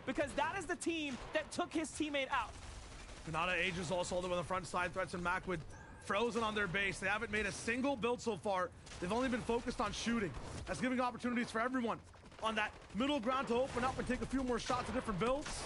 because that is the team that took his teammate out. Kanata Ages also all the way on the front side. Threats and Macwood frozen on their base. They haven't made a single build so far. They've only been focused on shooting. That's giving opportunities for everyone on that middle ground to open up and take a few more shots of different builds.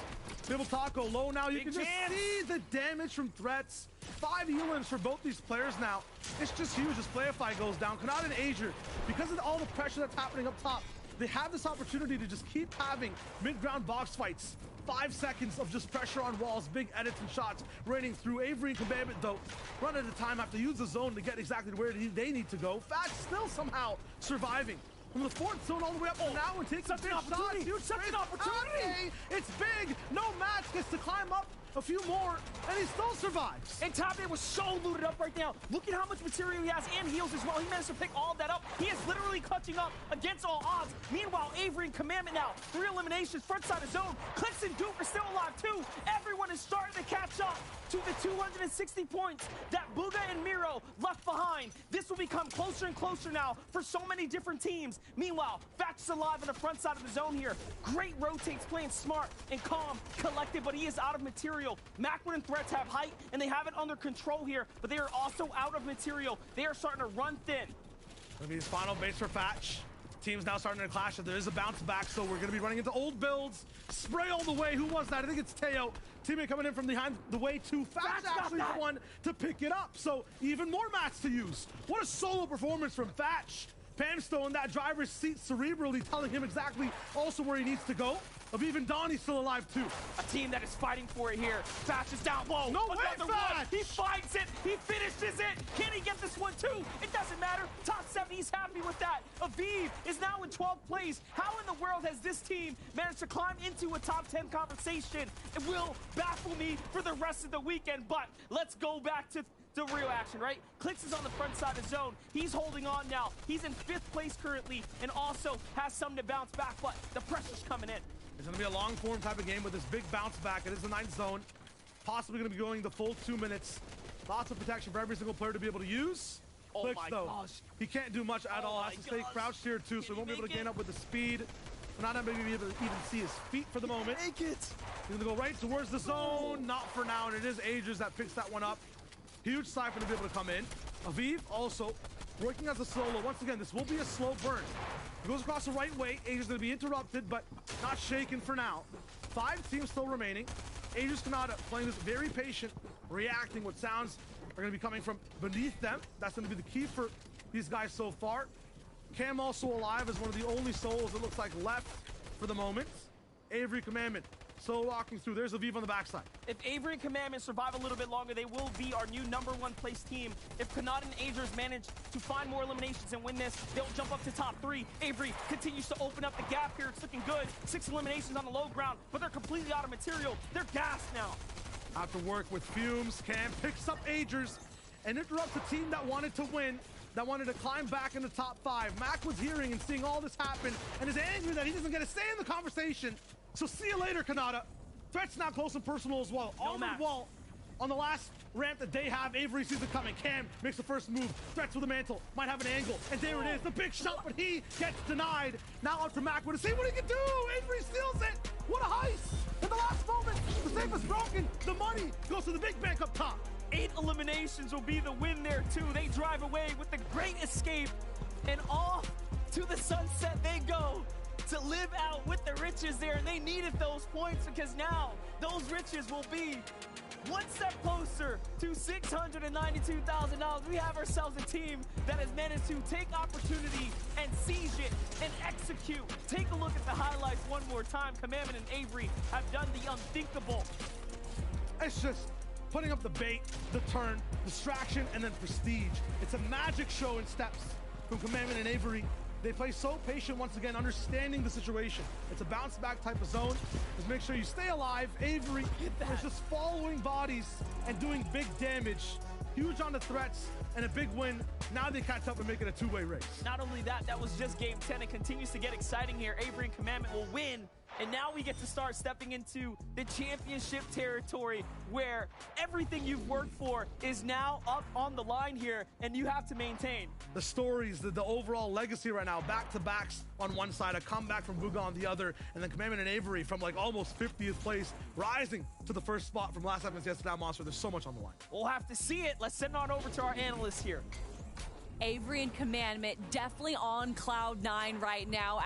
Bibble Taco low now. You can just see the damage from Threats. 5 heal-ins for both these players now. It's just huge as Playify goes down. Kanata and Asia, because of all the pressure that's happening up top, they have this opportunity to just keep having mid-ground box fights. 5 seconds of just pressure on walls, big edits and shots raining through. Avery and Commandment, though, run at a time, have to use the zone to get exactly where they need to go. Fast still somehow surviving from the 4th zone all the way up to now and taking such an opportunity. Huge, such an opportunity. It's big. No match gets to climb up a few more, and he still survives. And Tabe was so looted up right now. Look at how much material he has and heals as well. He managed to pick all of that up. He is literally clutching up against all odds. Meanwhile, Avery and Commandment now, 3 eliminations, front side of zone. Clix and Duke are still alive too. Everyone is starting to catch up to the 260 points that Booga and Miro left behind. This will become closer and closer now for so many different teams. Meanwhile, Fatch is alive on the front side of the zone here. Great rotates, playing smart and calm, collected, but he is out of material. Macwood and Threats have height, and they have it under control here, but they are also out of material. They are starting to run thin. Gonna be his final base for Fatch. Team's now starting to clash. There is a bounce back, so we're gonna be running into old builds. Spray all the way. Who was that? I think it's Teo. Teammate coming in from behind the way too. Fatch actually the one to pick it up, so even more mats to use. What a solo performance from Fatch. Pamsto in that driver's seat cerebrally telling him exactly also where he needs to go. Of even Donnie's still alive too. A team that is fighting for it here. Fatch is down low. No way, Fatch! He finds it. He finishes it. Can he get this one too? It doesn't matter. Top 7, he's happy with that. Aviv is now in 12th place. How in the world has this team managed to climb into a top 10 conversation? It will baffle me for the rest of the weekend, but let's go back to the real action, right? Clix is on the front side of zone. He's holding on now. He's in 5th place currently and also has something to bounce back, but the pressure's coming in. It's going to be a long form type of game with this big bounce back. It is the 9th zone. Possibly going to be going the full 2 minutes. Lots of protection for every single player to be able to use. Oh Clix, my though, gosh. he can't do much at all. Has to stay crouched here too, so he won't be able to gain up with the speed. Not maybe be able to even see his feet for the moment. Make it. He's going to go right towards the zone. Not for now, and it is Ages that picks that one up. Huge siphon to be able to come in. Aviv also working as a solo. Once again, this will be a slow burn. He goes across the right way. Ages going to be interrupted, but not shaken for now. 5 teams still remaining. Ages Kanata playing this very patient, reacting. What sounds are going to be coming from beneath them. That's going to be the key for these guys so far. Cam also alive as one of the only solos it looks like left for the moment. Avery Commandment solo walking through. There's Aviv on the backside. If Avery and Commandment survive a little bit longer, they will be our new #1 place team. If Kanata and Agers manage to find more eliminations and win this, they'll jump up to top 3. Avery continues to open up the gap here. It's looking good. 6 eliminations on the low ground, but they're completely out of material. They're gassed now. After work with Fumes, Cam picks up Agers and interrupts a team that wanted to win, that wanted to climb back in the top 5. Mac was hearing and seeing all this happen and is angry that he doesn't get to stay in the conversation. So see you later, Kanata. Threat's now close and personal as well. No Armored wall on the last ramp that they have. Avery sees it coming. Cam makes the first move. Threats with a mantle. Might have an angle. And there it is. The big shot, but he gets denied. Now out for Macwood to see what he can do. Avery steals it. What a heist. In the last moment, the safe is broken. The money goes to the big bank up top. 8 eliminations will be the win there too. They drive away with the great escape, and off to the sunset they go to live out with the riches there. And they needed those points because now those riches will be one step closer to $692,000. We have ourselves a team that has managed to take opportunity and seize it and execute. Take a look at the highlights one more time. Commandment and Avery have done the unthinkable. It's just putting up the bait, the turn, distraction, and then prestige. It's a magic show in steps from Commandment and Avery. They play so patient once again, understanding the situation. It's a bounce back type of zone. Just make sure you stay alive. Avery is just following bodies and doing big damage. Huge on the threats and a big win. Now they catch up and make it a 2-way race. Not only that, that was just game 10. It continues to get exciting here. Avery and Commandment will win And now we get to start stepping into the championship territory where everything you've worked for is now up on the line here, and you have to maintain. The stories, the overall legacy right now, back-to-backs on one side, a comeback from Bugha on the other, and then Commandment and Avery from like almost 50th place, rising to the first spot from last FNCS to that monster. There's so much on the line. We'll have to see it. Let's send on over to our analyst here. Avery and Commandment definitely on cloud 9 right now.